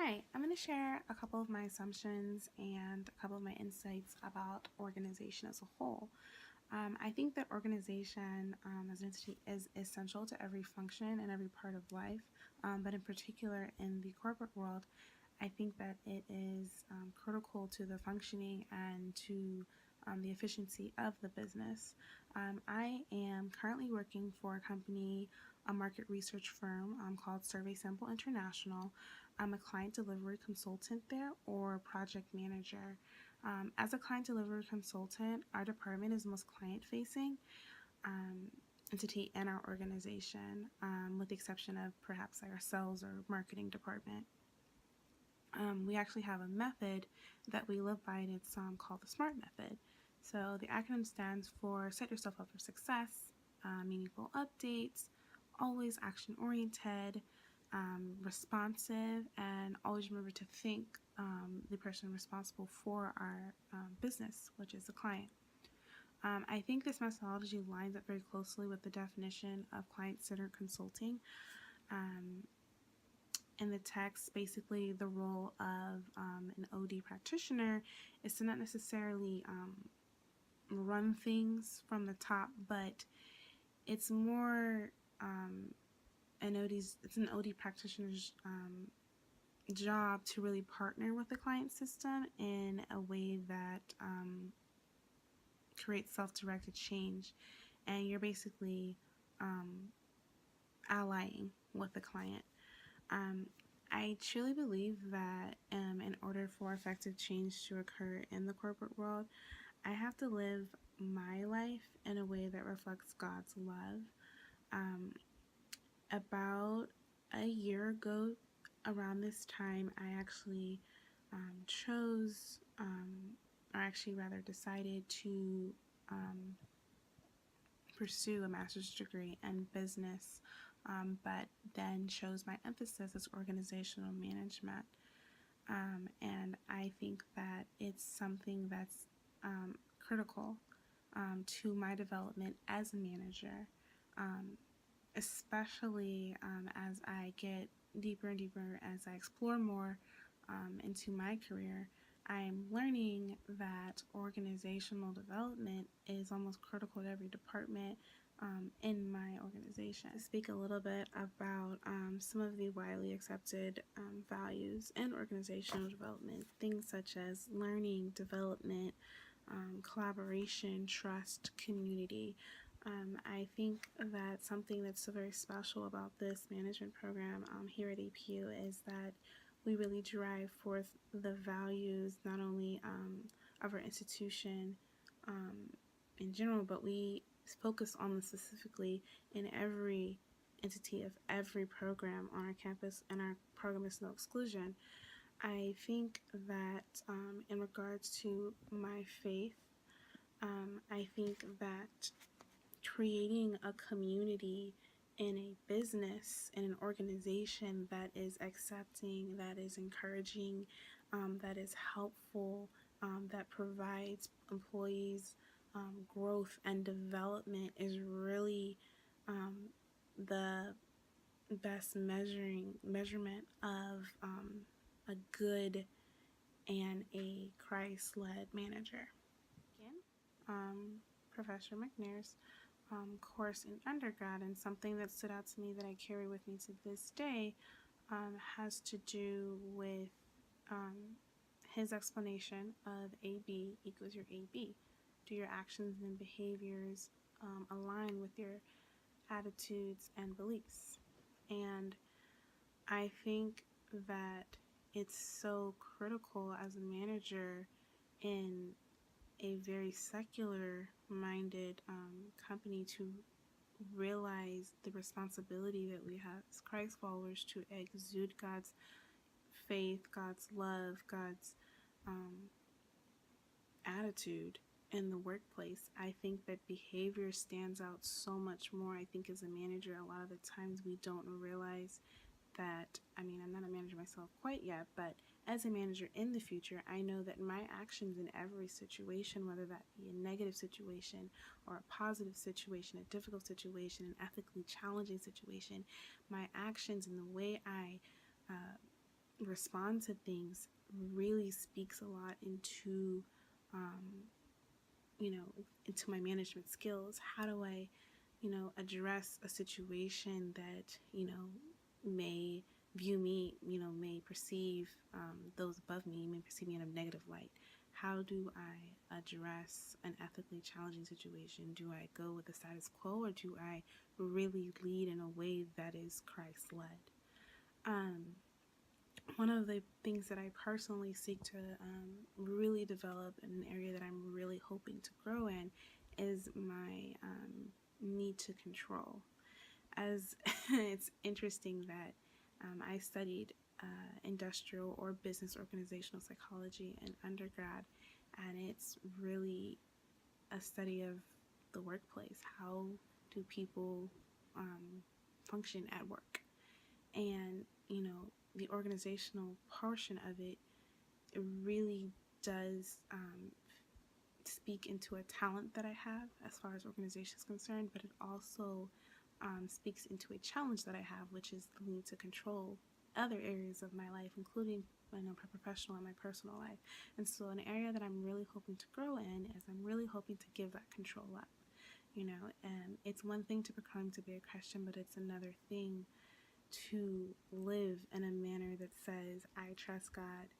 Hi, I'm going to share a couple of my assumptions and a couple of my insights about organization as a whole. I think that organization as an entity is essential to every function and every part of life, but in particular in the corporate world, I think that it is critical to the functioning and to the efficiency of the business. I am currently working for a company, a market research firm called Survey Sample International. I'm a client delivery consultant there or project manager. As a client delivery consultant, our department is most client facing entity in our organization, with the exception of perhaps our sales or marketing department. We actually have a method that we live by, and it's called the SMART method. So the acronym stands for Set Yourself Up for Success, Meaningful Updates, Always Action Oriented, Responsive, and always remember to thank the person responsible for our business, which is the client. I think this methodology lines up very closely with the definition of client-centered consulting. In the text, basically the role of an OD practitioner is to not necessarily run things from the top, but it's more it's an OD practitioner's job to really partner with the client system in a way that creates self-directed change, and you're basically allying with the client. I truly believe that in order for effective change to occur in the corporate world, I have to live my life in a way that reflects God's love. About a year ago, around this time, I actually chose, or actually rather decided to pursue a master's degree in business, but then chose my emphasis as organizational management. And I think that it's something that's critical to my development as a manager, especially as I get deeper and deeper, as I explore more into my career. I'm learning that organizational development is almost critical to every department in my organization. I speak a little bit about some of the widely accepted values in organizational development, things such as learning, development, collaboration, trust, community. I think that something that's so very special about this management program here at APU is that we really drive forth the values not only of our institution in general, but we focus on them specifically in every entity of every program on our campus, and our program is no exclusion. I think that in regards to my faith, I think that creating a community in a business, in an organization that is accepting, that is encouraging, that is helpful, that provides employees growth and development is really the best measurement of a good and a Christ-led manager. Again, Professor McNair's course in undergrad, and something that stood out to me that I carry with me to this day has to do with his explanation of AB equals your AB. Do your actions and behaviors align with your attitudes and beliefs? And I think that it's so critical as a manager in a very secular minded company to realize the responsibility that we have as Christ followers to exude God's faith, God's love, God's attitude in the workplace. I think that behavior stands out so much more. I think as a manager, a lot of the times we don't realize that, I'm not a manager myself quite yet, but as a manager in the future, I know that my actions in every situation, whether that be a negative situation or a positive situation, a difficult situation, an ethically challenging situation, my actions and the way I respond to things really speaks a lot into, into my management skills. How do I, address a situation that, may view me, may perceive those above me, may perceive me in a negative light? How do I address an ethically challenging situation? Do I go with the status quo, or do I really lead in a way that is Christ-led? One of the things that I personally seek to really develop in an area that I'm really hoping to grow in is my need to control. As it's interesting that I studied industrial or business organizational psychology in undergrad, and it's really a study of the workplace. How do people function at work? And, the organizational portion of it, it really does speak into a talent that I have as far as organization is concerned, but it also speaks into a challenge that I have, which is the need to control other areas of my life, including my professional and my personal life. And so an area that I'm really hoping to grow in is I'm really hoping to give that control up. And it's one thing to proclaim to be a Christian, but it's another thing to live in a manner that says, I trust God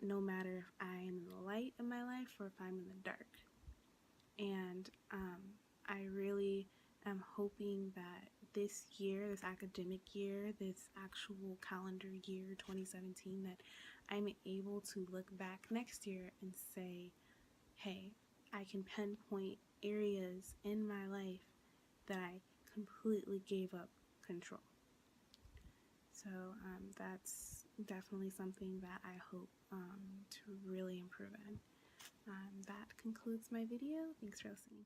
no matter if I'm in the light of my life or if I'm in the dark. And I really am hoping that this year, this academic year, this actual calendar year 2017, that I'm able to look back next year and say, hey, I can pinpoint areas in my life that I completely gave up control. So that's definitely something that I hope to really improve in. That concludes my video. Thanks for listening.